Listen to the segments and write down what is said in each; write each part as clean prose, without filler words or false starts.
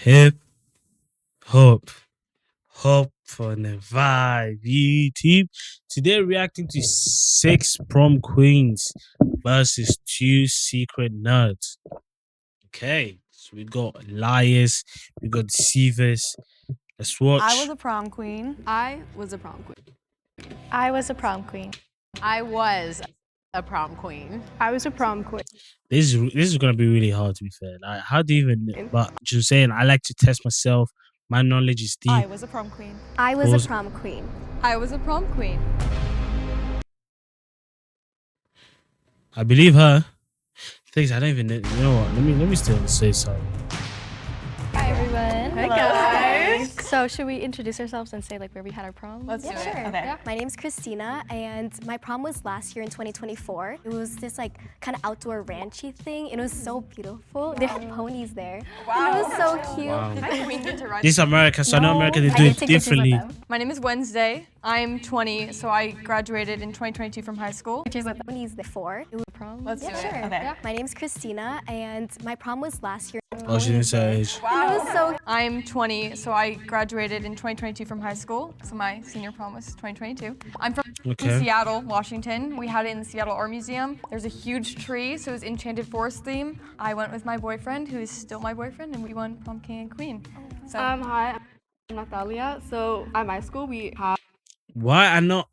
Hip hop, hop on the vibe, YouTube. Today reacting to six prom queens versus two secret nerds. Okay, so we got liars, we got deceivers. Let's watch. I was a prom queen. I was a prom queen. I was a prom queen. I was a prom queen. I was a prom queen. This is gonna be really hard to be fair. Like, how do you even? But just saying, I like to test myself. My knowledge is deep. I was a prom queen. I was Was- a prom queen. I was a prom queen. I believe her. Things I don't even know. You know what? Let me still say something. Hi everyone. Hey guys. So should we introduce ourselves and say like where we had our prom? Let's do it. Sure. Okay. Yeah. My name's Christina and my prom was last year in 2024. It was this like kind of outdoor ranchy thing. It was so beautiful. There were ponies there. Wow. It was so cute. Wow. My queen get to ride. This is America, so I know America they I do did it take pictures with differently. them. My name is Wednesday. I'm 20, so I graduated in 2022 from high school. Pictures with ponies before. It was prom. Let's do it. Sure. Okay. Yeah. My name's Christina and my prom was last year. Oh, she didn't say age. It was so I'm 20, so I graduated in 2022 from high school. So my senior prom was 2022. I'm from Okay. Seattle, Washington. We had it in the Seattle Art Museum. There's a huge tree, so it was Enchanted Forest theme. I went with my boyfriend, who is still my boyfriend, and we won prom king and queen. So Hi, I'm Natalia. So at my school, we have Why I not?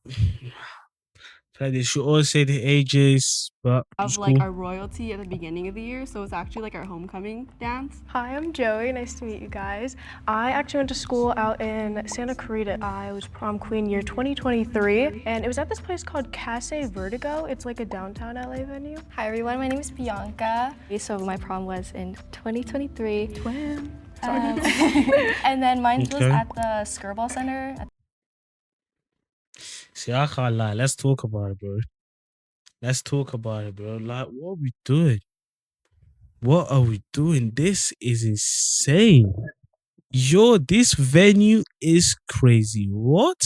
Like they should all say the ages, but it's like cool. our royalty at the beginning of the year. So it's actually like our homecoming dance. Hi, I'm Joey. Nice to meet you guys. I actually went to school out in Santa Clarita. I was prom queen year 2023, and it was at this place called Casse Vertigo. It's like a downtown LA venue. Hi everyone, my name is Bianca. So my prom was in 2023. Twin. And then mine was Okay. at the Skirball Center. See, I can't lie. Let's talk about it, bro. Let's talk about it, bro. Like, what are we doing? What are we doing? This is insane. Yo, this venue is crazy. What?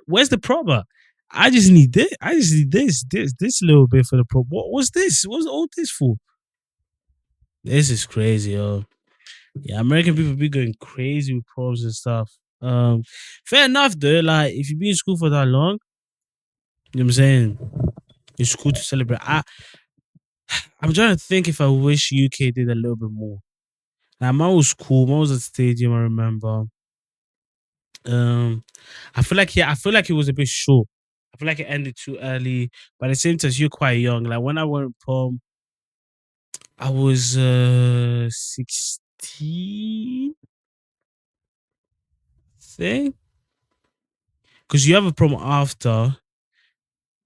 Where's the proper? I just need this. I just need this little bit for the pro. What was this? What's all this for? This is crazy, yo. Yeah, American people be going crazy with proms and stuff. Fair enough though. Like, if you be in school for that long, you know what I'm saying? It's cool to celebrate. I'm trying to think if I wish UK did a little bit more. Like, mine was cool. Mine was at the stadium, I remember. I feel like it was a bit short. I feel like it ended too early. But at the same time, you're quite young. Like, when I went prom, I was 16, I think. Because you have a prom after.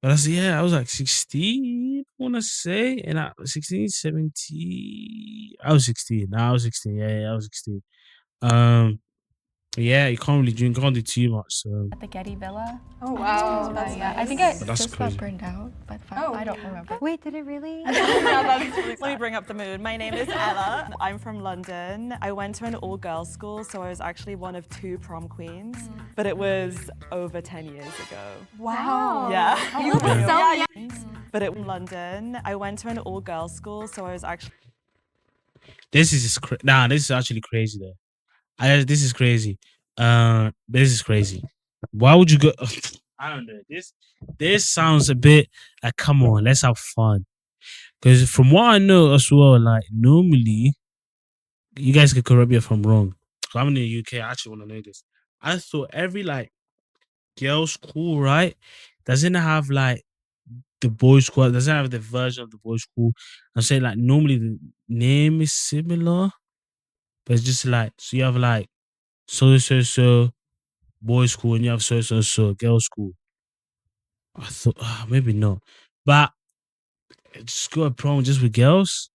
But I said, yeah, I was like 16, I want to say. And I was 16, 17. I was 16. No, I was 16. Yeah, I was 16. Yeah, you can't really drink, can't do too much. So, At the Getty Villa. oh wow, that's Yeah, nice. I think I But that's just crazy. got burned out, but Oh. I don't remember. Wait, did it really? Let me bring up the mood. My name is Ella. I'm from London. I went to an all-girls school, so I was actually one of two prom queens, but it was over 10 years ago. Wow. Yeah. You look so young. But in London, I went to an all-girls school, so I was actually this is this is actually crazy though. This is crazy. This is crazy. Why would you go? I don't know. This sounds a bit like, come on, let's have fun. Because from what I know as well, like normally, you guys can correct me if I'm wrong. So I'm in the UK. I actually want to know this. I thought every like girls' school, right, doesn't have like the boys' school, doesn't have the version of the boys' school. I'm saying like normally the name is similar, but it's just like, so you have like so boys' school and you have so girls' school. I thought maybe not, but just go a prom just with girls.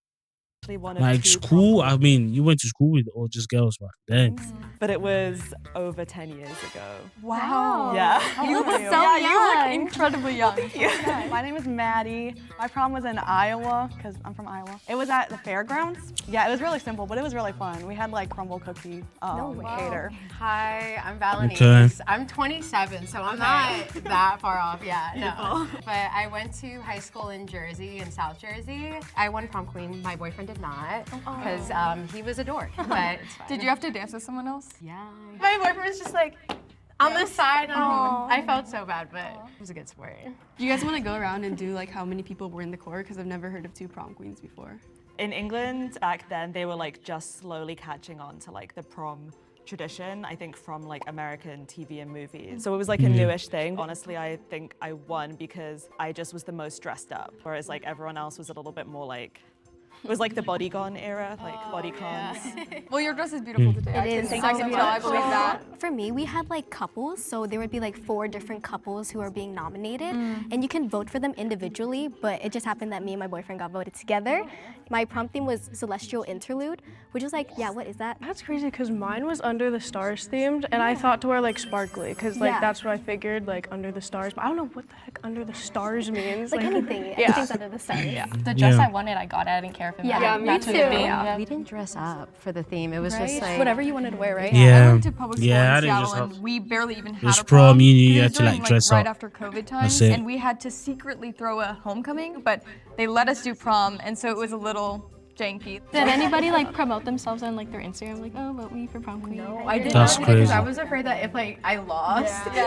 one of Like two school, prom I mean, you went to school with all just girls back then. queens, but it was over 10 years ago. Wow. Yeah. You look so young. You look incredibly young. My name is Maddie. My prom was in Iowa, because I'm from Iowa. It was at the fairgrounds. Yeah, it was really simple, but it was really fun. We had like crumble cookie cater. Hi, I'm Valenice. Okay. I'm 27, so I'm not that far off yet. No. But I went to high school in Jersey, in South Jersey. I won prom queen. My boyfriend did did not, because he was a dork. But it's fine. Did you have to dance with someone else? Yeah. My boyfriend was just like on the side. I felt so bad, but it was a good sport. Do you guys want to go around and do like how many people were in the corps? Because I've never heard of 2 prom queens before. In England back then, they were like just slowly catching on to like the prom tradition, I think from like American TV and movies. So it was like a newish thing. Honestly, I think I won because I just was the most dressed up, whereas like everyone else was a little bit more like, it was like the bodycon era, like bodycons. Well, your dress is beautiful today. I is. can Thank tell, you. I believe that. For me, we had like couples, so there would be like 4 different couples who are being nominated, and you can vote for them individually, but it just happened that me and my boyfriend got voted together. My prom theme was Celestial Interlude, which is like, yeah, what is that? That's crazy because mine was Under the Stars themed, and I thought to wear like sparkly because like that's what I figured, like Under the Stars. But I don't know what the heck Under the Stars means. Like anything, Yeah. anything's under the stars. The dress I wanted, I got it. I didn't care if it mattered. me too. We didn't dress up for the theme. It was just like Whatever you wanted to wear, right? I Yeah. went to public school Yeah, I in didn't Seattle, just and we barely even had was a prom, prom. you It had was to, like, during, dress right up. after COVID times, it. and we had to secretly throw a homecoming, but they let us do prom, and so it was a little janky. Did anybody like promote themselves on like their Instagram, like, oh, vote me for prom queen? No, I did That's not because crazy. I was afraid that if like I lost, it would be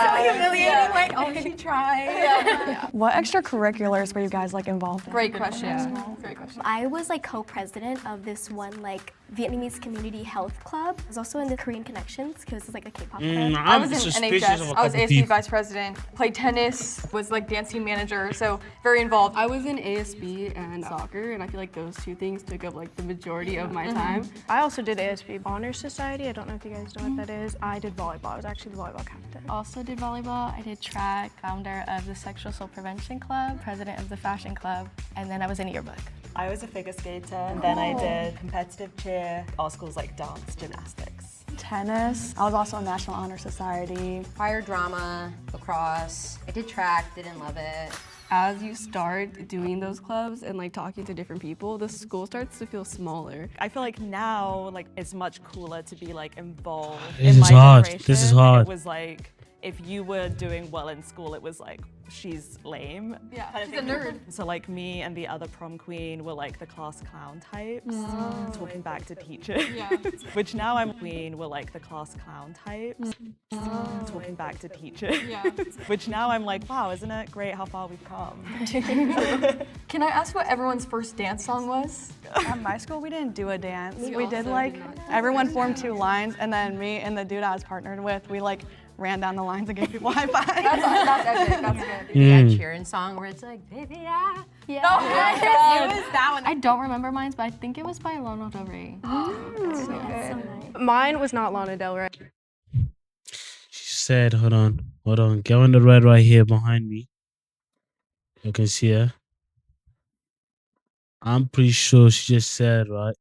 so humiliating. Like, oh, she tried. What extracurriculars were you guys like involved in? Great question. Great question. I was like co-president of this one like Vietnamese community health club. I was also in the Korean Connections because it's like a K-pop club. I I'm was in suspicious NHS. of a I was couple ASB people. vice president. Played tennis. Was like dance team manager. So very involved. I was in ASB and soccer, and I feel like those 2 things took up like the majority of my time. I also did ASB Honor Society. I don't know if you guys know what that is. I did volleyball. I was actually the volleyball captain. Also did volleyball. I did track, founder of the Sexual Assault Prevention Club, president of the Fashion Club, and then I was in yearbook. I was a figure skater, and then I did competitive cheer, all schools like dance, gymnastics. Tennis. I was also in National Honor Society. Fire drama, lacrosse. I did track, didn't love it. As you start doing those clubs and like talking to different people, the school starts to feel smaller. I feel like now, like, it's much cooler to be like involved This in is my hard. generation. This is hard. It was like, if you were doing well in school, it was like, she's lame. Yeah, kind of she's a thing. nerd. So like me and the other prom queen were like the class clown types, talking back to teachers. Yeah. Which now I'm queen, were like the class clown types, talking back to teachers. Yeah. Which now I'm like, wow, isn't it great how far we've come? Can I ask what everyone's first dance song was? At my school, we didn't do a dance. We did like, everyone formed 2 lines, and then me and the dude I was partnered with, we like ran down the lines and gave people high fives. That's epic. That's good. That cheering song where it's like, baby, Oh my God. it was that one. I don't remember mine, but I think it was by Lana Del Rey. Mine was not Lana Del Rey. She said, hold on. Get on the red right here behind me. You can see her. I'm pretty sure she just said, right?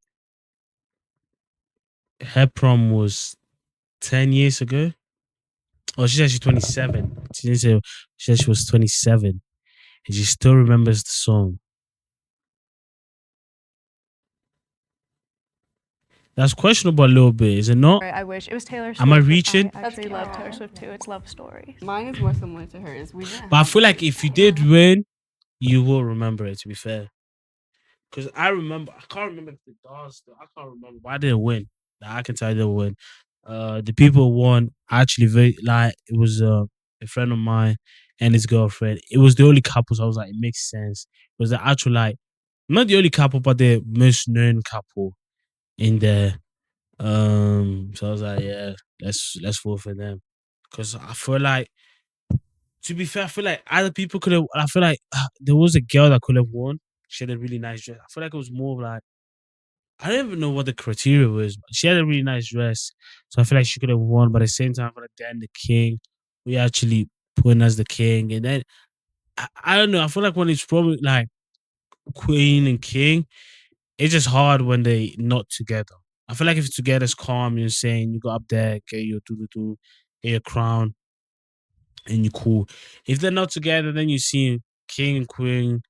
Her prom was 10 years ago. Oh, she said she's 27. She didn't say, she said she was 27. And she still remembers the song. That's questionable a little bit, is it not? I wish it was Taylor Swift. Am I but reaching? I actually love Taylor Swift too. It's love stories. Mine is more similar to hers. We didn't But I have- feel like if you did win, you will remember it, to be fair. Because I can't remember if the dogs, I can't remember. But I didn't win. Nah, I can tell you they win. The people who won actually very, like, it was a friend of mine and his girlfriend. It was the only couple, so I was like, it makes sense. It was the actual, like, not the only couple, but the most known couple in there. So I was like, yeah, let's vote for them. Because I feel like, to be fair, I feel like other people could have. I feel like there was a girl that could have won. She had a really nice dress. I feel like it was more of like, I don't even know what the criteria was, but she had a really nice dress. So I feel like she could have won. But at the same time, I feel like then the king, we actually put in as the king. And then, I don't know. I feel like when it's probably like queen and king, it's just hard when they not together. I feel like if it's together, it's calm. You're saying you go up there, get your do, get your crown, and you're cool. If they're not together, then you see king and queen,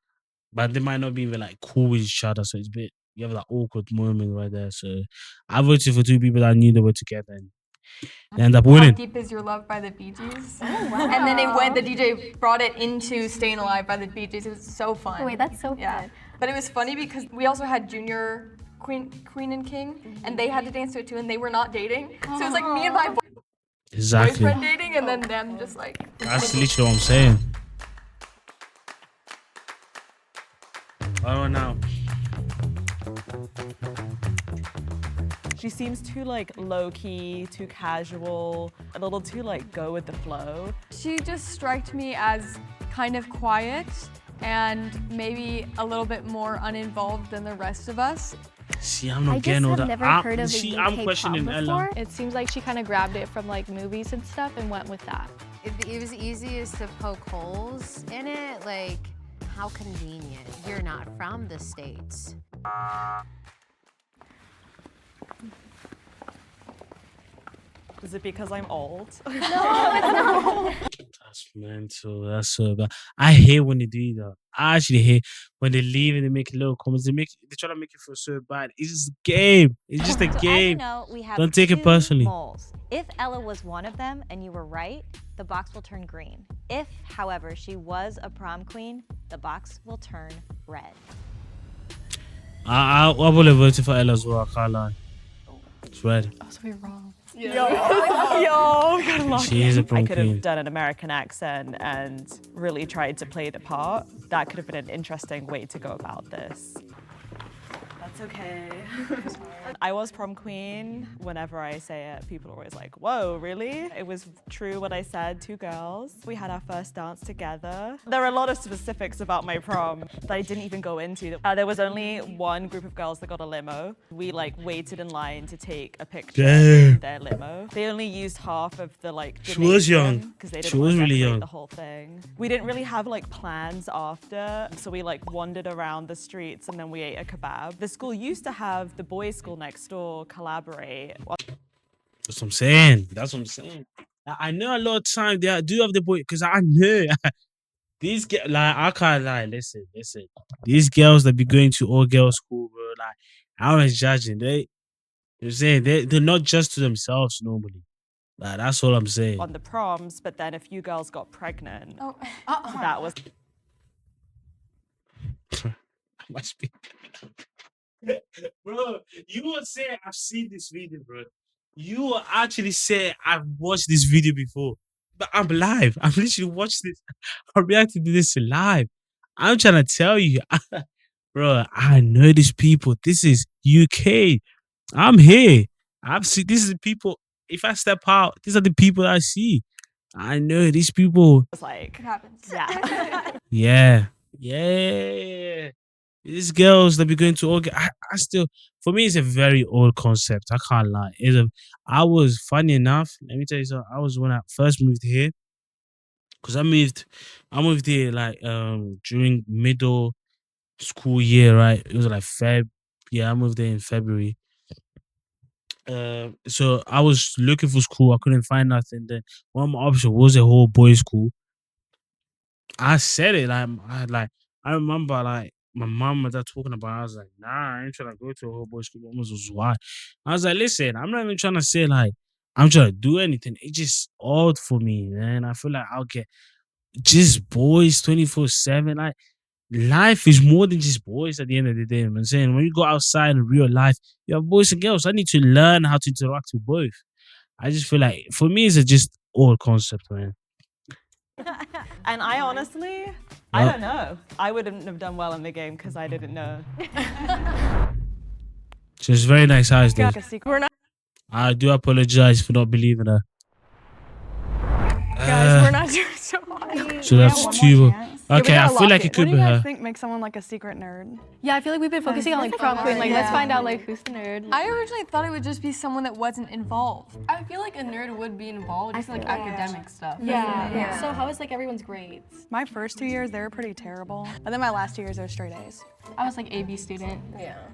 but they might not be even like cool with each other. So it's a bit, you have that awkward moment right there. So I voted for 2 people that I knew they were together and they end up How winning. Deep Is Your Love by the Bee Gees. And then the DJ brought it into Staying Alive by the Bee Gees. It was so fun. Oh, wait, that's so Yeah. good. But it was funny because we also had junior queen and king, and they had to dance to it too, and they were not dating. So it was like me and my Exactly. boyfriend dating, and then them just like. That's literally what I'm saying. I don't know. She seems too like low-key, too casual, a little too like go with the flow. She just struck me as kind of quiet and maybe a little bit more uninvolved than the rest of us. See, I'm not I getting just all have that. never heard of a I'm UK questioning prom Ella. before. It seems like she kind of grabbed it from like movies and stuff and went with that. It was easiest to poke holes in it. Like, how convenient. You're not from the States. Is it because I'm old? That's mental. That's so bad. I hate when they do that. I actually hate when they leave and they make little comments. They try to make it feel so bad. It's just a game. It's just a So game. as you know, we have Don't take it two personally. moles. If Ella was one of them and you were right, the box will turn green. If, however, she was a prom queen, the box will turn red. I would have voted for Ella as well. I can't lie. It's red. Oh, so we're wrong. She is a I prom could have queen. done an American accent and really tried to play the part. That could have been an interesting way to go about this. That's okay. I was prom queen. Whenever I say it, people are always like, whoa, really? It was true what I said, 2 girls. We had our first dance together. There are a lot of specifics about my prom that I didn't even go into. There was only one group of girls that got a limo. We like waited in line to take a picture Damn. in their limo. They only used half of the like She was young. because they She didn't was want to really decorate young. the whole thing. We didn't really have like plans after, so we like wandered around the streets and then we ate a kebab. The school used to have the boys' school next door collaborate. That's what I'm saying. That's what I'm saying. I know a lot of time they do have the boy because I know these girls. Like I can't lie. Listen. These girls that be going to all girls school, bro. Like I was judging. You're saying they're not just to themselves normally. Like that's all I'm saying. On the proms, but then a few girls got pregnant. Oh. So that was Must be. Bro, you will say I've seen this video, bro. You will actually say I've watched this video before. But I'm live. I've literally watched this. I'm reacting to this live. I'm trying to tell you, bro, I know these people. This is UK. I'm here. I've seen this is the people. If I step out, these are the people I see. I know these people. like, It happens. yeah. Yeah. These girls that be going to all. I still, for me, it's a very old concept. I can't lie. I was funny enough. Let me tell you something. I was when I first moved here, because I moved here like during middle school year, right? It was like Feb. Yeah, I moved there in February. So I was looking for school. I couldn't find nothing. Then one of my options was a whole boys' school. I said it I remember like my mom and dad talking about it. I was like, nah, I ain't trying to go to a whole boys school. Almost was why. I was like, listen, I'm not even trying to say like I'm trying to do anything. It's just odd for me, man. I feel like I'll get just boys 24/7. Like life is more than just boys at the end of the day. I'm saying when you go outside in real life, you have boys and girls. I need to learn how to interact with both. I just feel like for me it's a just old concept, man. And I honestly, I don't know. I wouldn't have done well in the game because I didn't know. She's very nice eyes, though. Like a secret. We're not, I do apologize for not believing her. guys, we're not doing so hot. So that's two. Okay, I feel like it What could do be you guys her. think makes someone like a secret nerd? Yeah, I feel like we've been focusing on like prom queen. Like, let's find out like who's the nerd. I originally thought it would just be someone that wasn't involved. I feel like a nerd would be involved. I feel like academic stuff. Yeah. So how is like everyone's grades? My first 2 years, they were pretty terrible. But then my last 2 years, they were straight A's. I was like AB student.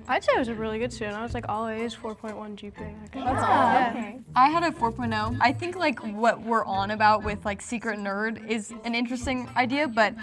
I'd say I was a really good student. I was like all A's, 4.1 GPA. Okay. I had a 4.0. I think like what we're on about with like secret nerd is an interesting idea, but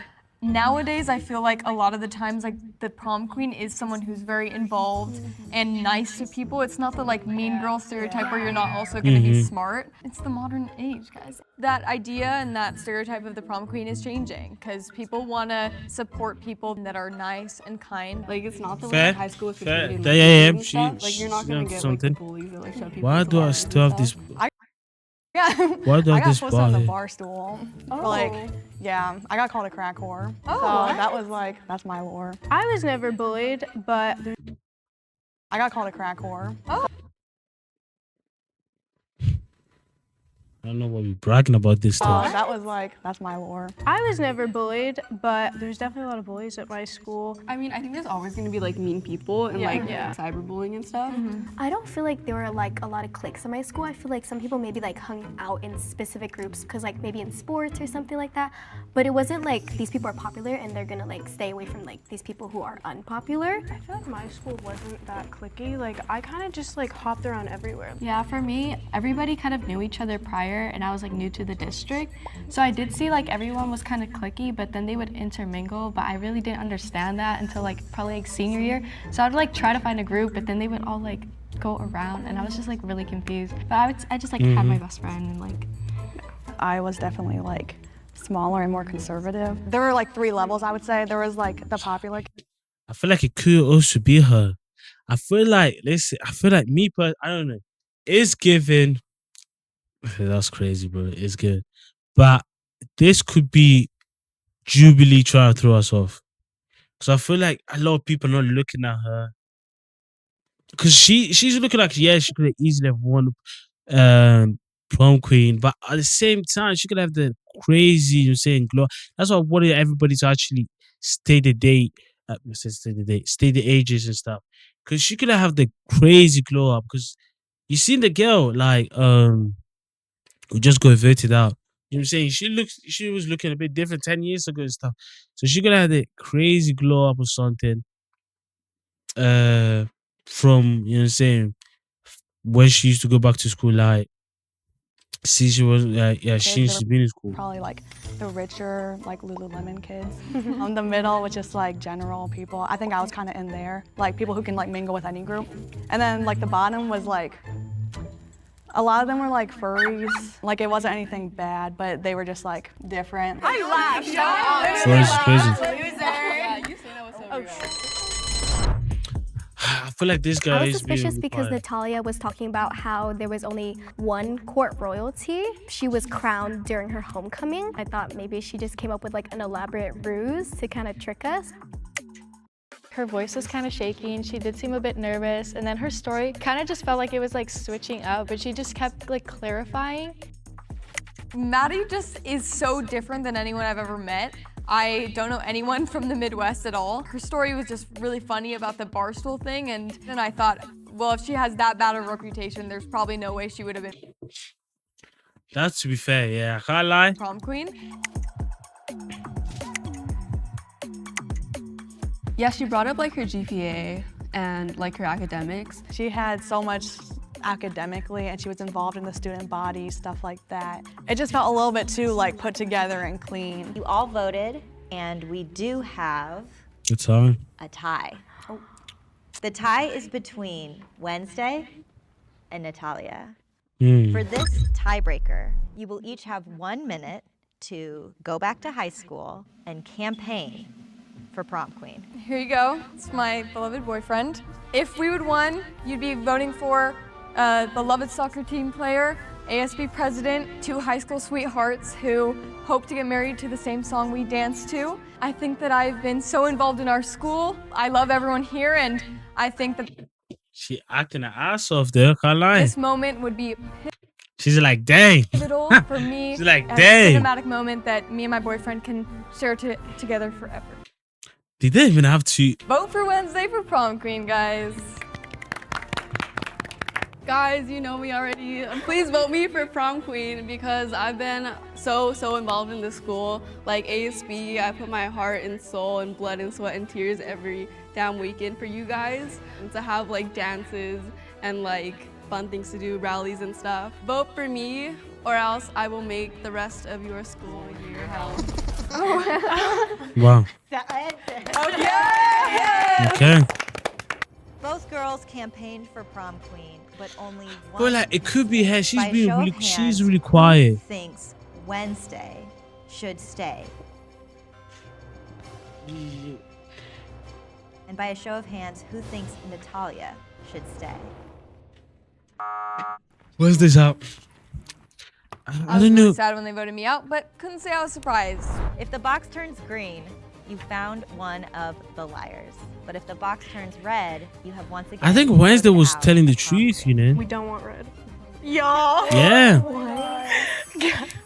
Nowadays, I feel like a lot of the times, like the prom queen is someone who's very involved and nice to people. It's not the like mean girl stereotype where you're not also gonna be smart. It's the modern age, guys. That idea and that stereotype of the prom queen is changing because people wanna support people that are nice and kind. Like it's not the Fair, like high school is fair. and, Yeah, like, yeah, and she- stuff. Like you're not she gonna knows get something. like the bullies that like shove people. Why at the do I bar still and have this? stuff. Yeah. Why do I I have got this posted on bar the here? bar stool. For like, yeah, I got called a crack whore. Oh, so that was like, that's my lore. I was never bullied, but I got called a crack whore. I don't know why we're bragging about this So stuff. that was like, that's my lore. I was never bullied, but there's definitely a lot of bullies at my school. I mean, I think there's always gonna be like mean people and like cyberbullying and stuff. I don't feel like there were like a lot of cliques in my school. I feel like some people maybe like hung out in specific groups because like maybe in sports or something like that. But it wasn't like these people are popular and they're gonna like stay away from like these people who are unpopular. I feel like my school wasn't that cliquey. Like I kind of just like hopped around everywhere. Yeah, for me, everybody kind of knew each other prior, and I was like new to the district. So I did see like everyone was kind of cliquey, but then they would intermingle, but I really didn't understand that until like probably like senior year. So I would like try to find a group, but then they would all like go around, and I was just like really confused. But I just like had my best friend and like. I was definitely like smaller and more conservative. There were like 3 levels, I would say. There was like the popular. I feel like it could also be her. I feel like, listen, I feel like me, but I don't know. It's given. That's crazy, bro. It's good. But this could be Jubilee trying to throw us off. Because I feel like a lot of people are not looking at her. Because she's looking like, yeah, she could have easily have won prom queen. But at the same time, she could have the crazy, you know, saying glow. That's why I wanted everybody to actually stay the date. Stay the ages and stuff. Because she could have the crazy glow up. Because you seen the girl, like, who just got voted out. You know what I'm saying? She was looking a bit different 10 years ago and stuff. So she could have the crazy glow up or something. From, you know what I'm saying, when she used to go back to school, like, see, she was, she's been in school. Probably like the richer, like Lululemon kids. The middle was just like general people. I think I was kind of in there, like people who can like mingle with any group. And then like the bottom was like, a lot of them were like furries. Like it wasn't anything bad, but they were just like different. I laughed. Furries is crazy. I feel like this guy I was is being suspicious because quiet. Natalia was talking about how there was only one court royalty. She was crowned during her homecoming. I thought maybe she just came up with like an elaborate ruse to kind of trick us. Her voice was kind of shaking. She did seem a bit nervous, and then her story kind of just felt like it was like switching up, but she just kept like clarifying. Maddie just is so different than anyone I've ever met. I don't know anyone from the Midwest at all. Her story was just really funny about the barstool thing, and then I thought, well, if she has that bad a reputation, there's probably no way she would have been That's to be fair, yeah. I can't lie. prom queen. Yeah, she brought up like her GPA and like her academics. She had so much academically and she was involved in the student body, stuff like that. It just felt a little bit too like put together and clean. You all voted, and we do have Good time. a tie. The tie is between Wednesday and Natalia. For this tiebreaker, you will each have 1 minute to go back to high school and campaign for prom queen. Here you go. It's my beloved boyfriend. If we would won, you'd be voting for beloved soccer team player, ASB president, 2 high school sweethearts who hope to get married to the same song we dance to. I think that I've been so involved in our school. I love everyone here, and I think that She acting her ass off there, can't lie. this moment would be She's like, dang. pivotal for me. She's like, a dang. cinematic moment that me and my boyfriend can share together forever. They didn't even have to. Vote for Wednesday for prom queen, guys. Guys, you know me already. Please vote me for prom queen because I've been so involved in this school. Like ASB, I put my heart and soul and blood and sweat and tears every damn weekend for you guys. And to have like dances and like fun things to do, rallies and stuff. Vote for me or else I will make the rest of your school year hell. Wow. Okay. Both girls campaigned for prom queen, but only one. But like, it could be her. She's By a being show of really, she's hands, really who quiet. thinks Wednesday should stay? And by a show of hands, who thinks Natalia should stay? Where's this out? I I was don't really know. sad when they voted me out, but couldn't say I was surprised. If the box turns green, you found one of the liars. But if the box turns red, you have once again. I think Wednesday voted was out telling the prom truth, queen. you know. We don't want red. Y'all. Yeah.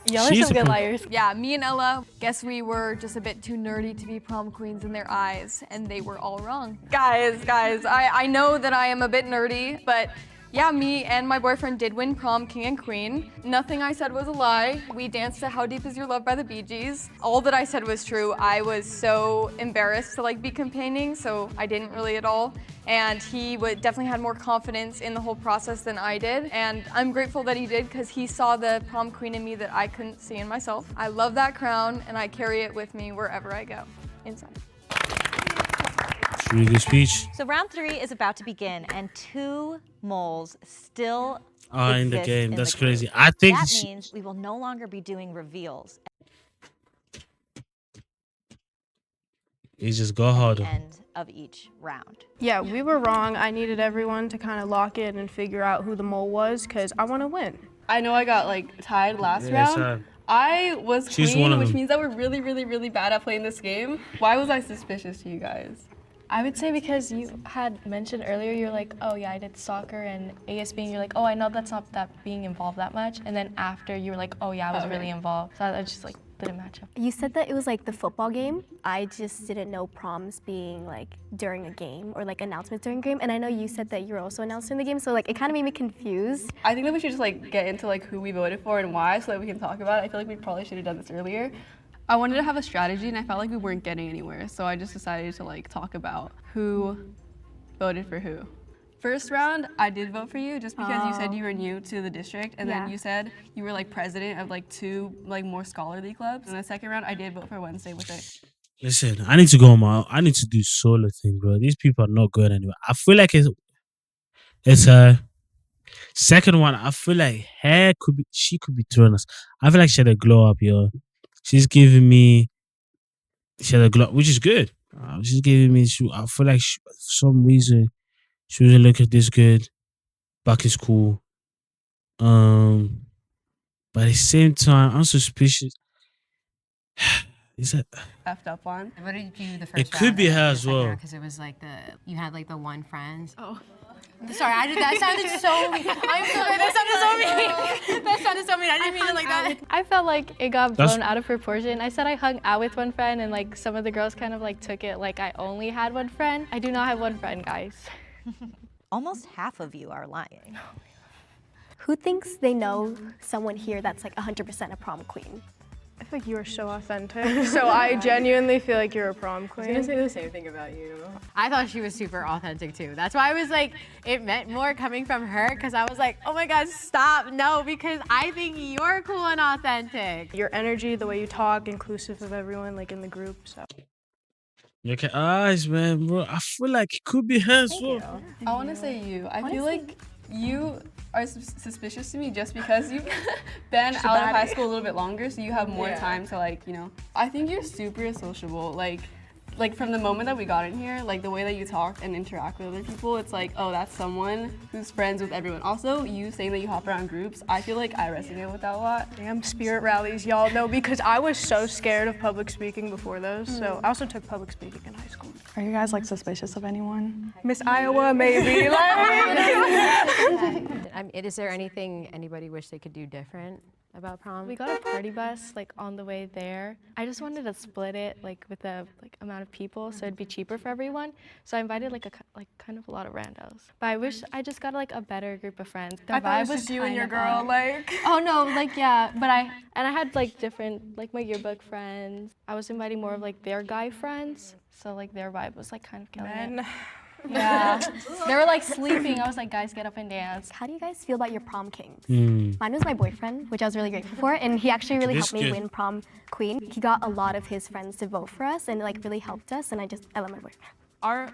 Y'all are She's some a good pro- liars. Yeah, me and Ella, guess we were just a bit too nerdy to be prom queens in their eyes, and they were all wrong. Guys, I know that I am a bit nerdy, but yeah, me and my boyfriend did win prom king and queen. Nothing I said was a lie. We danced to How Deep Is Your Love by the Bee Gees. All that I said was true. I was so embarrassed to be campaigning, so I didn't really at all. And he definitely had more confidence in the whole process than I did. And I'm grateful that he did because he saw the prom queen in me that I couldn't see in myself. I love that crown and I carry it with me wherever I go. Inside. It's a really good speech. So round 3 is about to begin, and 2 moles still In the exist game. in That's the group. crazy. I think That means we will no longer be doing reveals it just go at harder. the end of each round. Yeah, we were wrong. I needed everyone to kind of lock in and figure out who the mole was because I want to win. I know I got tied last Yeah, round. sad. I was She's one queen, of which them. means that we're really, really, really bad at playing this game. Why was I suspicious to you guys? I would say because you had mentioned earlier, you're like, oh yeah, I did soccer and ASB, and you're like, oh, I know that's not that being involved that much. And then after, you were like, oh yeah, I was really involved. So I just didn't match up. You said that it was the football game. I just didn't know proms being during a game or announcements during a game. And I know you said that you were also announcing the game, so it kind of made me confused. I think that we should just get into who we voted for and why so that we can talk about it. I feel like we probably should have done this earlier. I wanted to have a strategy and I felt like we weren't getting anywhere. So I just decided to talk about who voted for who. First round, I did vote for you just because you said you were new to the district, and then you said you were president of 2 more scholarly clubs. And the second round, I did vote for Wednesday with it. Listen, I need to go on I need to do solo thing, bro. These people are not good anyway. I feel like it's her. Second one, I feel like she could be throwing us. I feel like she had a glow up, yo. She's giving me, she had a glow, which is good. She's giving me, I feel like for some reason, she wasn't looking this good back in school. But at the same time, I'm suspicious. Is that? Effed up on. I voted you the first It could be her as well. Because it was you had the one friend. Oh. Sorry, I did that. Sounded so mean. I'm sorry. That sounded so mean. That sounded so mean. I didn't mean it like that. I felt like it got blown out of proportion. I said I hung out with one friend, and some of the girls kind of took it like I only had one friend. I do not have one friend, guys. Almost half of you are lying. Who thinks they know someone here that's 100% a prom queen? I feel like you are so authentic. So I genuinely feel like you're a prom queen. I was gonna say the same thing about you. I thought she was super authentic too. That's why I was it meant more coming from her because I was oh my God, stop. No, because I think you're cool and authentic. Your energy, the way you talk, inclusive of everyone in the group, so. Look at eyes, man, bro. I feel like it could be her as well. I want to say you. I feel like you are suspicious to me just because you've been out of high school a little bit longer, so you have more time to I think you're super sociable. From the moment that we got in here, the way that you talk and interact with other people, it's oh, that's someone who's friends with everyone. Also, you saying that you hop around groups, I feel like I resonate with that a lot. Damn spirit rallies, y'all know, because I was so scared of public speaking before those, so I also took public speaking in high school. Are you guys suspicious of anyone? Miss Iowa, maybe. Is there anything anybody wish they could do different about prom? We got a party bus on the way there. I just wanted to split it with the amount of people so it'd be cheaper for everyone. So I invited kind of a lot of randos. But I wish I just got a better group of friends. The I thought it vibe was just you and your girl, Oh no, yeah, but I had different my yearbook friends. I was inviting more of their guy friends. So their vibe was kind of killing it. Yeah. They were like sleeping. I was like, guys, get up and dance. How do you guys feel about your prom kings? Mm. Mine was my boyfriend, which I was really grateful for, and he actually really This helped me kid. win prom queen. He got a lot of his friends to vote for us, and like really helped us. And I love my boyfriend. Our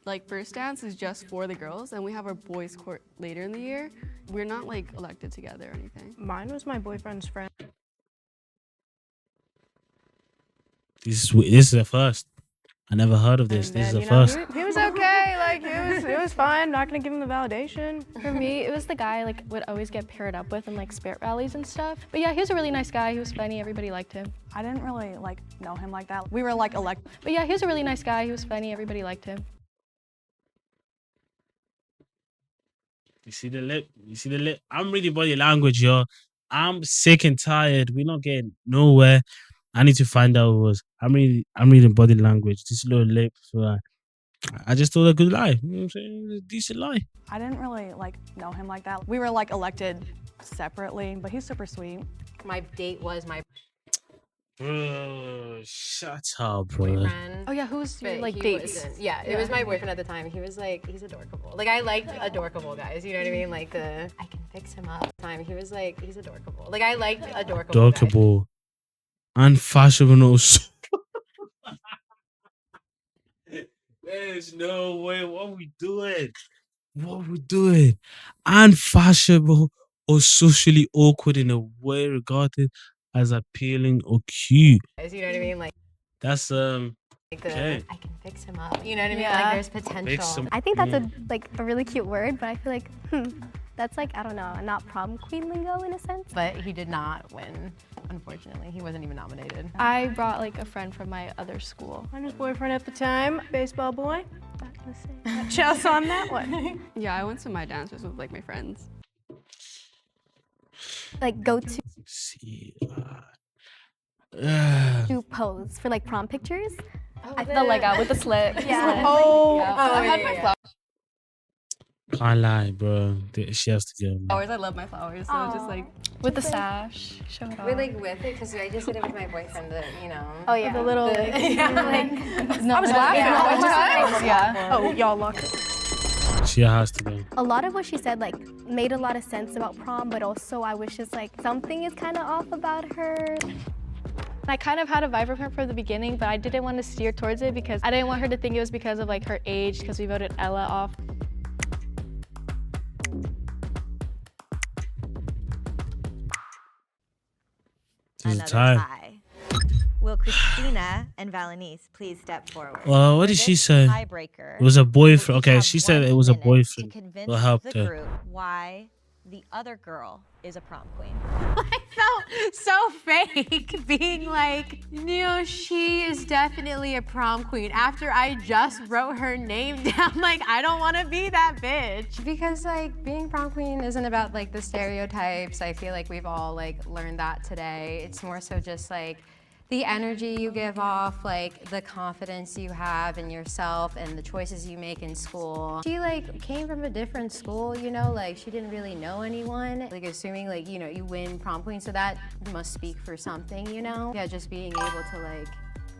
like first dance is just for the girls, and we have our boys' court later in the year. We're not like elected together or anything. Mine was my boyfriend's friend. This is the first. I never heard of this. And This is then, the you know, first. he was okay. Like it was fine. Not gonna give him the validation. For me, it was the guy I like would always get paired up with in like spirit rallies and stuff. But yeah, he was a really nice guy. He was funny. Everybody liked him. I didn't really like know him like that. We were like elected. But yeah, he was a really nice guy. He was funny. Everybody liked him. You see the lip? You see the lip? I'm reading body language, yo. I'm sick and tired. We're not getting nowhere. I need to find out what it was. I'm reading body language. This little lip. So I just told a good lie. You know what I'm saying? It's a decent lie. I didn't really like know him like that. We were like elected separately, but he's super sweet. My date was my Bro, shut up, bro. boyfriend. Oh yeah, who's your But like he dates? wasn't- Yeah, it was my boyfriend at the time. He was like, he's adorable. Like I liked adorable guys. You know what I mean? Like the I can fix him up. Time. He was like, he's adorable. Like I liked adorable. Guys. Dorkable. Unfashionable. There's no way. What are we doing? What are we doing? Unfashionable or socially awkward in a way regarded as appealing or cute. You know what I mean? Like That's the okay. I can fix him up. You know what I mean? Yeah. Like there's potential. Fix him. I think that's a really cute word, but I feel like that's like I don't know, not prom queen lingo in a sense. But he did not win. Unfortunately, he wasn't even nominated. I brought like a friend from my other school. Mine was boyfriend at the time, baseball boy. Chess on that one. Yeah, I went to my dances with like my friends. Like go to See. pose for like prom pictures. I felt like with the slip. Yeah. Oh, I had my flowers. Can't lie, bro. She has to go. Man. I love my flowers, so it's just like With the sash. Show it off. We like with it because I just did it with my boyfriend. That you know. Oh yeah. the little. No, I was laughing. Yeah. Oh, y'all locked it. She has to go. A lot of what she said like made a lot of sense about prom, but also I wish it's like something is kind of off about her. I kind of had a vibe from her from the beginning, but I didn't want to steer towards it because I didn't want her to think it was because of like her age, because we voted Ella off. This is Another time. tie. Will Christina and Valenice please step forward? Well, what For did she this say? Tiebreaker. It was a you boyfriend. Okay, have she said 1 it was a minute boyfriend. To convince What helped the her? group why the other girl is a prom queen. I felt so fake being like, she is definitely a prom queen after I just wrote her name down. Like, I don't want to be that bitch. Because like being prom queen isn't about like the stereotypes. I feel like we've all like learned that today. It's more so just like the energy you give off, like the confidence you have in yourself and the choices you make in school. She like came from a different school, like she didn't really know anyone. Like assuming like, you win prom queen, so that must speak for something, Yeah, just being able to like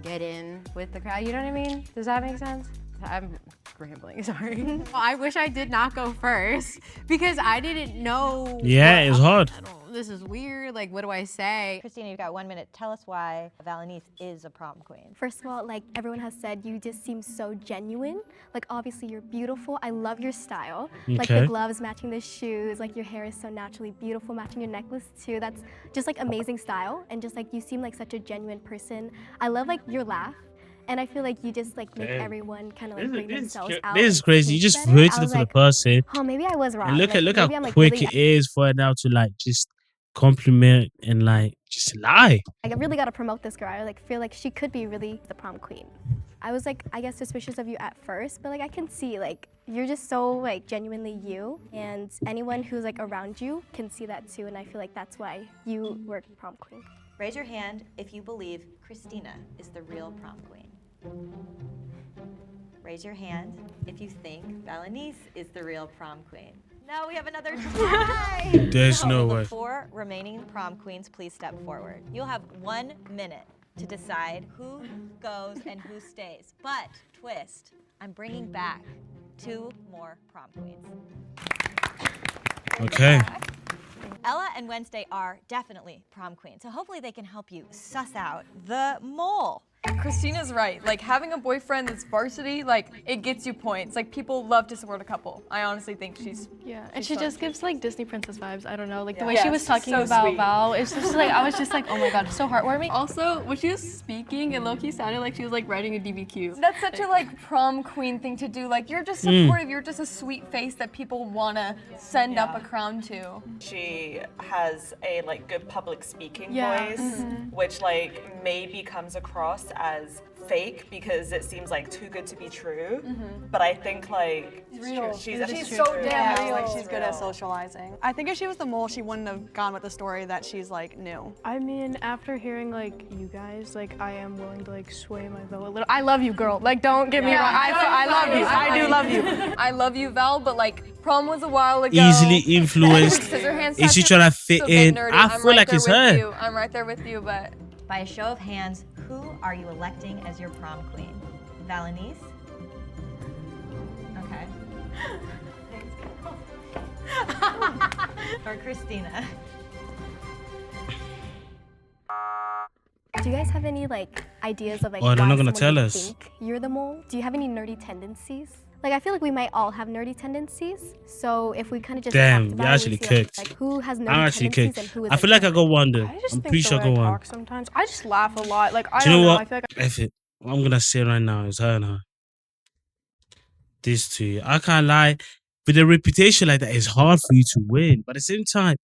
get in with the crowd, you know what I mean? Does that make sense? I'm rambling, sorry. Well, I wish I did not go first because I didn't know. Yeah, it was hard. This is weird, like what do I say? Christina, you've got 1 minute. Tell us why Valenice is a prom queen. First of all, like everyone has said, you just seem so genuine. Like obviously you're beautiful. I love your style. Like Okay. the gloves matching the shoes. Like your hair is so naturally beautiful, matching your necklace too. That's just like amazing style. And just like you seem like such a genuine person. I love like your laugh. And I feel like you just like make Damn. everyone kind of like bring themselves out. This is and crazy. You think just better. I voted was for the like, person. oh, maybe I was wrong. And look Like, at maybe how I'm, like, quick really it is for her now to like just compliment and like just lie. I really got to promote this girl. I like feel like she could be really the prom queen. I was like, I guess suspicious of you at first, but like I can see like you're just so like genuinely you, and anyone who's like around you can see that too. And I feel like that's why you were prom queen. Raise your hand if you believe Christina is the real prom queen. Raise your hand if you think Valenice is the real prom queen. No, we have another tie. There's So, no will way. the 4 remaining prom queens please step forward. You'll have 1 minute to decide who goes and who stays. But, twist, I'm bringing back 2 more prom queens. Okay. Ella and Wednesday are definitely prom queens, so hopefully they can help you suss out the mole. Christina's right. Like, having a boyfriend that's varsity, like, it gets you points. Like, people love to support a couple. I honestly think she's. Yeah, and she's she fun. just gives like Disney princess vibes. I don't know, like the way Yes, she was talking so about sweet. Val. It's just like I was just like, oh my god, so heartwarming. Also, when she was speaking, it low-key sounded like she was like writing a DBQ. That's such a like prom queen thing to do. Like, you're just supportive. You're just a sweet face that people wanna send up a crown to. She has a like good public speaking Yeah. voice, which like maybe comes across as fake because it seems like too good to be true. But I think like she's so damn real. like she's good at socializing. I think if she was the mole, she wouldn't have gone with the story that she's like new. I mean, after hearing like you guys, like I am willing to like sway my vote a little. I love you, girl. Like, don't get me wrong. I love you. I do love you. I love you, Val, but like prom was a while ago. Easily influenced. Scissorhands Is she tactics, trying to fit so get in? nerdy. I I'm feel right like there it's with her. you. I'm right there with you, but By a show of hands, who are you electing as your prom queen? Valenice? Okay. Or Christina? Do you guys have any like ideas of like Oh, they're why not gonna someone tell would us. think you're the mole? Do you have any nerdy tendencies? Like, I feel like we might all have nerdy tendencies. So if we kind of just Damn, talked you're about it, we actually see, cooked. like who has nerdy I'm actually tendencies kicked. and who is I feel like I got one though. I just I'm think pretty the sure I way got I one. talk sometimes. I just laugh a lot. Like, I Do you don't know know. what? I feel like F it. What I'm gonna say right now is her and her. This two. I can't lie. With a reputation like that, it's hard for you to win. But at the same time,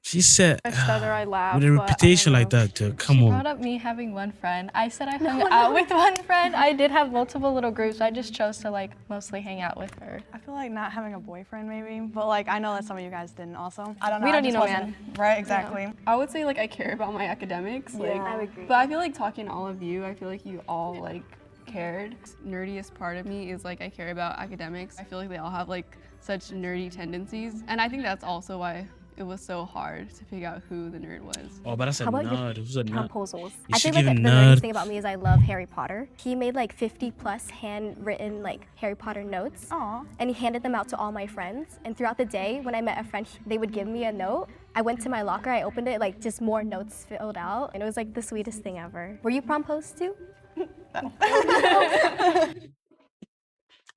she said, I stutter, I laugh. with a but I don't reputation like know. that, dude, come She on. brought up me having one friend. I said I hung out with one friend. I did have multiple little groups. I just chose to like mostly hang out with her. I feel like not having a boyfriend maybe, but like I know that some of you guys didn't also. I don't know. We I don't need just no wasn't- Right, exactly. I would say like I care about my academics. Like, I would agree. But I feel like talking to all of you, I feel like you all like cared. Nerdiest part of me is like I care about academics. I feel like they all have like such nerdy tendencies, and I think that's also why it was so hard to figure out who the nerd was. Oh, but that's a How about your nerd. Who's a nerd? promposals? You I should think like give the a nerdiest nerd. thing about me is I love Harry Potter. He made like 50 plus handwritten like Harry Potter notes. Aw. And he handed them out to all my friends. And throughout the day, when I met a friend, they would give me a note. I went to my locker, I opened it, like just more notes filled out. And it was like the sweetest thing ever. Were you promposed too?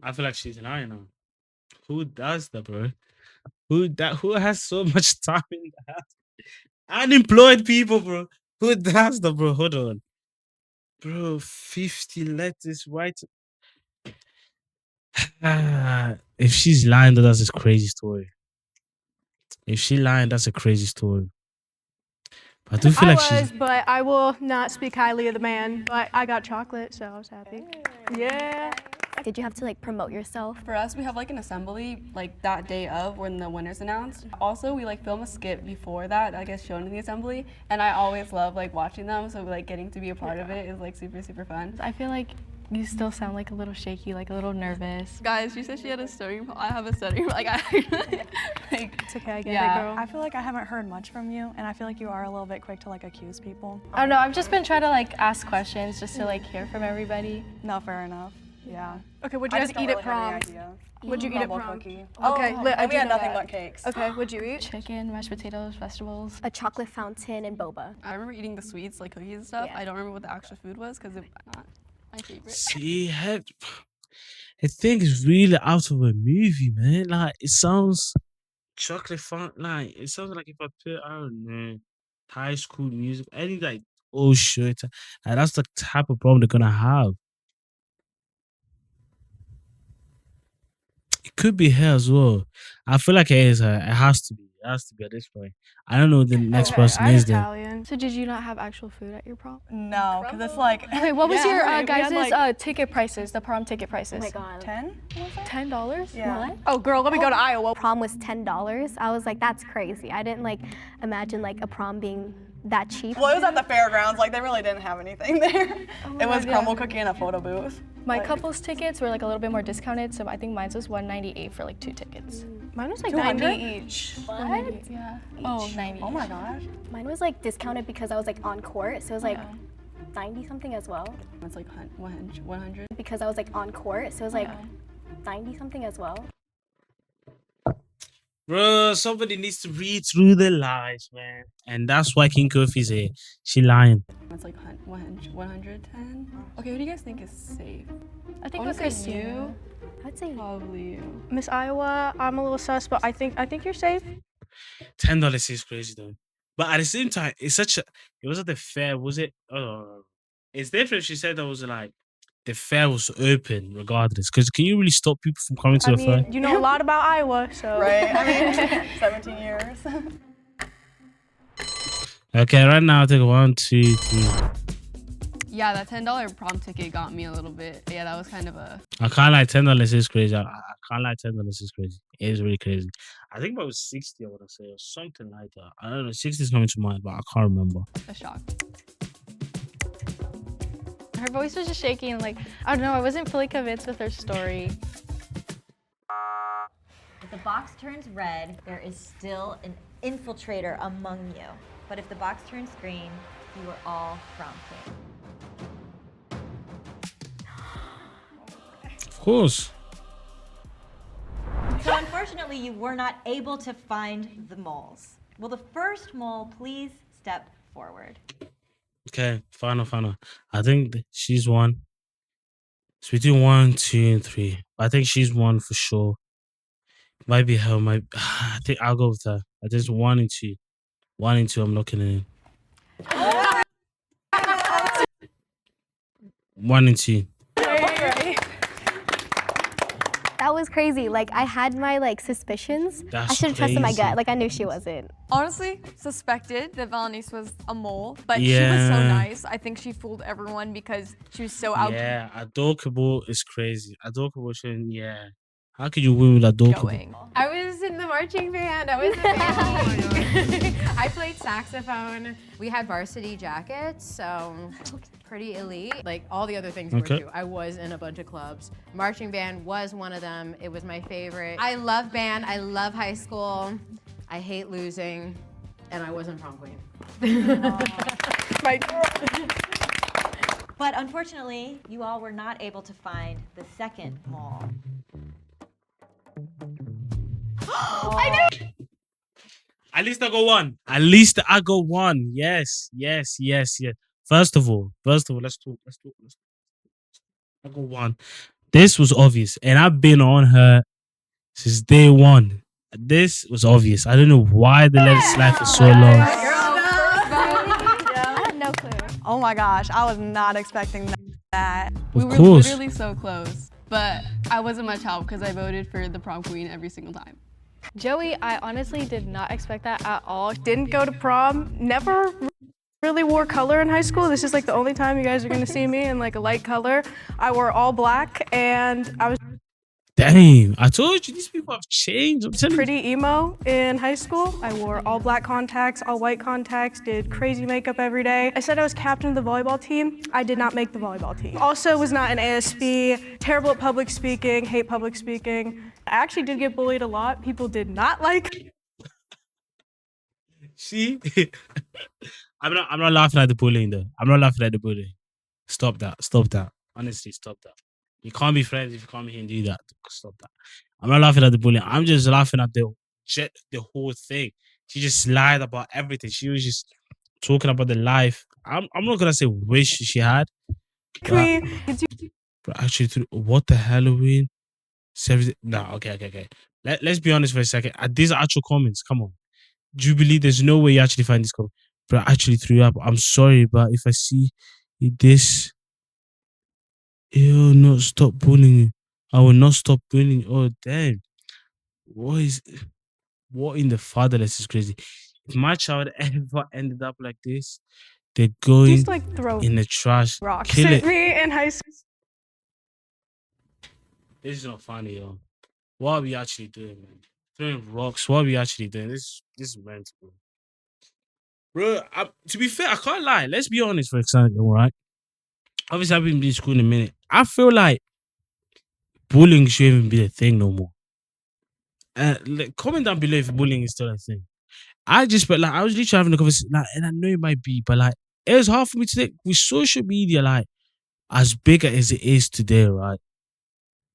I feel like she's an iron. Who does that, bro? Who has so much time in the house? Unemployed people, bro. Who does that, bro? Hold on. Bro, 50 letters, right? If she's lying, that's a crazy story. If she lying, that's a crazy story. But I do feel like she's. but I will not speak highly of the man. But I got chocolate, so I was happy. Yeah. Did you have to like promote yourself? For us, we have like an assembly like that day of when the winner's announced. Also, we like film a skit before that gets shown in the assembly, and I always love like watching them. So like getting to be a part of it is like super fun. I feel like you still sound like a little shaky, like a little nervous. Guys, she said she had a stuttering. I have a stuttering. Like I like. It's okay, I get Yeah. it, girl. I feel like I haven't heard much from you, and I feel like you are a little bit quick to like accuse people. I don't know, I've just been trying to like ask questions just to like hear from everybody. No, fair enough. Yeah. Okay, what'd you I guys just don't eat really at have any prom? idea. What'd you eat at Bubble prom? cookie. Okay, lit, I And we do had know nothing that. but cakes. Okay, what'd you eat? Chicken, mashed potatoes, vegetables. A chocolate fountain and boba. I remember eating the sweets like cookies and stuff. Yeah. I don't remember what the actual food was because it's not my favorite. See, I think it's really out of a movie, man. Like, it sounds chocolate font. Like, it sounds like if I put, I don't know, high school music, any like, oh shit. Like, that's the type of problem they're gonna have. It could be her as well. I feel like it is her. It has to be. It has to be at this point. I don't know who the next person I'm is then. Italian. So did you not have actual food at your prom? No, because it's like Okay, what was Yeah, your right, we had, guys' like- ticket prices, the prom ticket prices? Oh my god. 10. $10? Yeah. What? Oh, girl, let me go to Iowa. Prom was $10. I was like, that's crazy. I didn't like imagine like a prom being that cheap. Well, it was at the fairgrounds. Like they really didn't have anything there. It was God, yeah. crumble cookie and a photo booth. My Like- couple's tickets were like a little bit more discounted, so I think mine was $198 for like 2 tickets. Mine was like 200 90 each. $198, yeah. Oh, 90. Oh my gosh. Mine was like discounted because I was like on court, so it was like 90 something as well. It's like 100. Because I was like on court, so it was like 90 something as well. Bro, somebody needs to read through the lies, man. And that's why King Kofi's here. She lying. It's like 110. Okay, who do you guys think is safe? I think I with want to say Christina. you. I'd say Probably you. Miss Iowa, I'm a little sus, but I think you're safe. $10 is crazy though. But at the same time, it's such a. It wasn't the fair, was it? Oh, it's different. She said that was like the fair was open regardless. Because can you really stop people from coming to I the fair? mean, you know a lot about Iowa, so. Right? I mean, 17 years. Okay, right now I'll take 1, 2, 3. Yeah, that $10 prom ticket got me a little bit. Yeah, that was kind of a. I can't lie, $10 is crazy. I can't lie, $10 is crazy. It is really crazy. I think about 60, I want to say, or something like that. I don't know, 60 is coming to mind, but I can't remember. A shock. Her voice was just shaking. Like, I don't know, I wasn't fully convinced with her story. If the box turns red, there is still an infiltrator among you. But if the box turns green, you are all prom queen. Of course. So unfortunately, you were not able to find the moles. Will the first mole please step forward? Okay, final. I think she's one. It's between 1, 2, and 3. I think she's one for sure. Might be her. I think I'll go with her. I think it's 1 and 2. 1 and 2. I'm looking in. 1 and 2. that was crazy. Like I had my like suspicions. I That's should have trusted my crazy. gut. Like I knew she wasn't. Honestly, suspected that Valenice was a mole, but she was so Yeah. nice. I think she fooled everyone because she was so Yeah, Adorkable is crazy. Adorkable shouldn't. Yeah. How could you win with Adorkable? outgoing. I was in the marching band. I was a baby. I played saxophone. We had varsity jackets, so pretty elite. Like all the other things were Okay. too. I was in a bunch of clubs. Marching band was one of them. It was my favorite. I love band. I love high school. I hate losing, and I wasn't prom queen. My girl. But unfortunately, you all were not able to find the second mole. At least I got one. At least I got one. Yes. First of all, let's talk. I got one. This was obvious, and I've been on her since day one. This was obvious. I don't know why they let it slide for so long. I had no clue. Oh my gosh, I was not expecting that. We Of were course. literally so close, but I wasn't much help because I voted for the prom queen every single time. Joey, I honestly did not expect that at all. Didn't go to prom. Never really wore color in high school. This is like the only time you guys are gonna see me in like a light color. I wore all black and I was Damn, I told you these people have changed. I'm telling you. pretty emo in high school. I wore all black contacts, all white contacts, did crazy makeup every day. I said I was captain of the volleyball team. I did not make the volleyball team. Also was not an ASB, terrible at public speaking, hate public speaking. I actually did get bullied a lot. People did not like. See, I'm not laughing at the bullying though. I'm not laughing at the bullying. Stop that. Honestly, stop that. You can't be friends if you come here and do that. Stop that. I'm not laughing at the bullying. I'm just laughing at the whole thing. She just lied about everything. She was just talking about the life. I'm not gonna say wish she had. But, but actually, what the Halloween? No, okay. Let's be honest for a second. These are actual comments. Come on. Jubilee, there's no way you actually find this comment. But I actually threw up. I'm sorry, but if I see this, it'll not stop bullying you. I will not stop bullying you. Oh, damn. What in the fatherless is crazy? If my child ever ended up like this, they're going Used to like throw in the trash. rocks Kill at it. me in high school. This is not funny, yo. What are we actually doing, man? Throwing rocks. What are we actually doing? This is mental, bro. To be fair, I can't lie. Let's be honest for example, right? Obviously, I've been in school in a minute. I feel like bullying shouldn't even be a thing no more. Comment down below if bullying is still a thing. I was literally having a conversation, and I know it might be, but like, it was hard for me to think with social media, like, as big as it is today, right?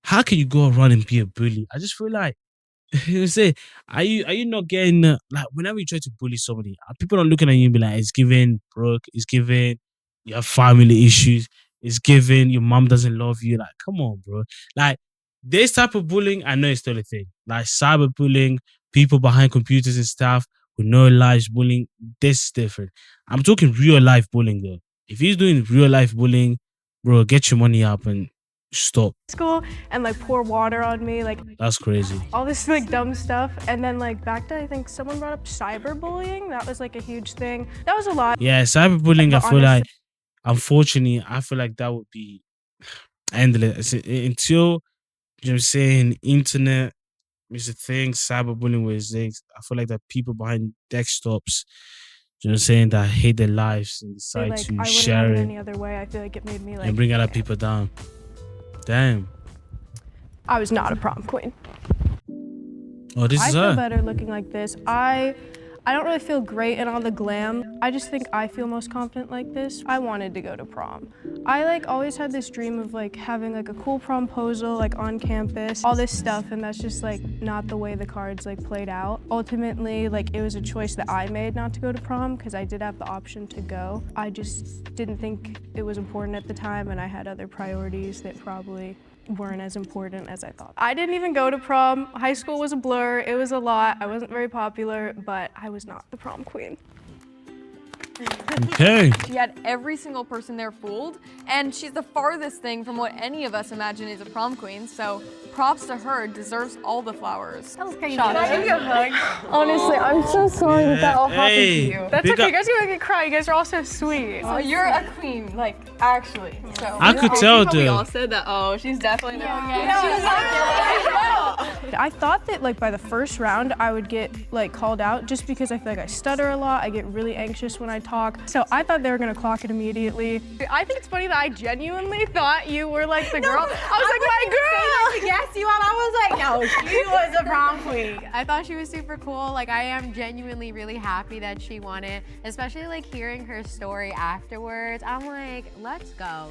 how can you go around and be a bully? I just feel like you say, are you not getting like whenever you try to bully somebody, people are looking at you and be like, it's given broke, it's given you have family issues, it's given your mom doesn't love you. Like, come on, bro. Like this type of bullying, I know it's still a thing. Like cyberbullying, people behind computers and stuff with no lives bullying. This is different. I'm talking real life bullying though. If he's doing real life bullying, bro, get your money up and stop. School and like pour water on me, like That's crazy. all this like dumb stuff. And then like back to, I think someone brought up cyberbullying. That was like a huge thing. That was a lot. Yeah, cyberbullying, I But feel like, honestly- unfortunately, I feel like that would be endless. Until, you know what I'm saying, internet is a thing, cyberbullying was things. I feel like that people behind desktops, you know what I'm saying, that hate their lives and decide like, to I wouldn't share have it it any other way. I feel like it made me like, and bring other people down. Damn. I was not a prom queen. Oh, this I is feel her. better looking like this. I don't really feel great in all the glam. I just think I feel most confident like this. I wanted to go to prom. I like always had this dream of like having like a cool promposal like on campus, all this stuff, and that's just like not the way the cards like played out. Ultimately, like it was a choice that I made not to go to prom because I did have the option to go. I just didn't think it was important at the time, and I had other priorities that probably weren't as important as I thought. I didn't even go to prom. High school was a blur. It was a lot. I wasn't very popular, but I was not the prom queen. Okay. She had every single person there fooled, and she's the farthest thing from what any of us imagine is a prom queen, so props to her, deserves all the flowers. That was crazy. Can I give you a hug? Honestly, I'm so sorry that all happened to you. That's okay, you guys are gonna get cry. You guys are all so sweet. Oh, you're a queen, like, actually. So. I could tell, We all dude. said that. Oh, she's definitely not. I thought that like by the first round I would get like called out just because I feel like I stutter a lot. I get really anxious when I talk. So I thought they were gonna clock it immediately. I think it's funny that I genuinely thought you were like the girl. I was like, my girl! Yes, you are. I was like, no, she was a prom queen. I thought she was super cool. Like, I am genuinely really happy that she won it, especially like hearing her story afterwards. I'm like, let's go.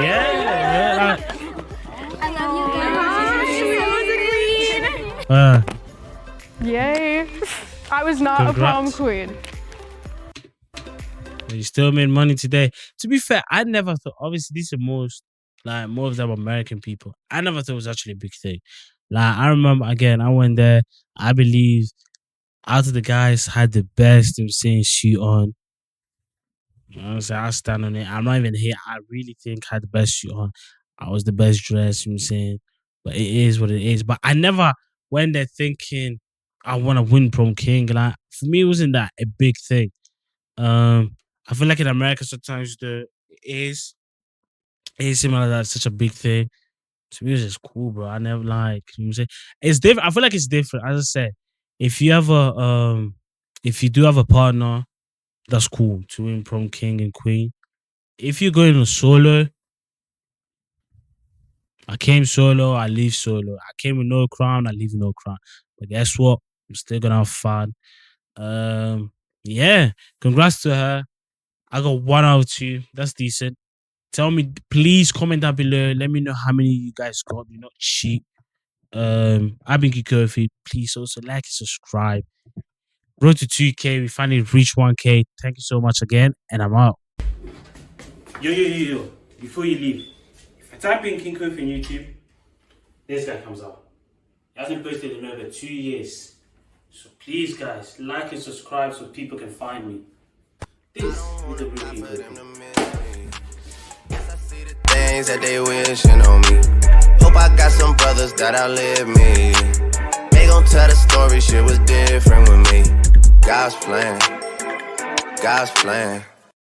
Yeah. I love you, Yay. I was not a prom Congrats. queen. You still made money today. To be fair, I never thought. Obviously, these are more of them American people. I never thought it was actually a big thing. Like I remember again, I went there. I believe out of the guys had the best of saying shoot on. You know what I'm saying? I stand on it. I'm not even here. I really think I had the best shoot on. I was the best dressed. You know what I'm saying? But it is what it is. But I never went there thinking I want to win prom king. Like for me, it wasn't that a big thing. I feel like in America sometimes it is similar that it's such a big thing. To me, it's just cool, bro. I never like, you know what I'm saying? It's different. I feel like it's different. As I said, if you do have a partner, that's cool to win prom king and queen. If you're going solo, I came solo, I leave solo. I came with no crown, I leave with no crown. But guess what? I'm still gonna have fun. Yeah, congrats to her. I got 1 out of 2. That's decent. Tell me, please comment down below. Let me know how many you guys got. Do not cheat. I've been Kikofi. Please also like and subscribe. Road to 2K. We finally reached 1K. Thank you so much again, and I'm out. Yo. Before you leave, if I type in King Kofi on YouTube, this guy comes out. He hasn't posted in over 2 years. So please, guys, like and subscribe so people can find me. This is the real King Kofi. Things that they wishing on me. Hope I got some brothers that outlive me. They gon' tell the story, shit was different with me. God's plan.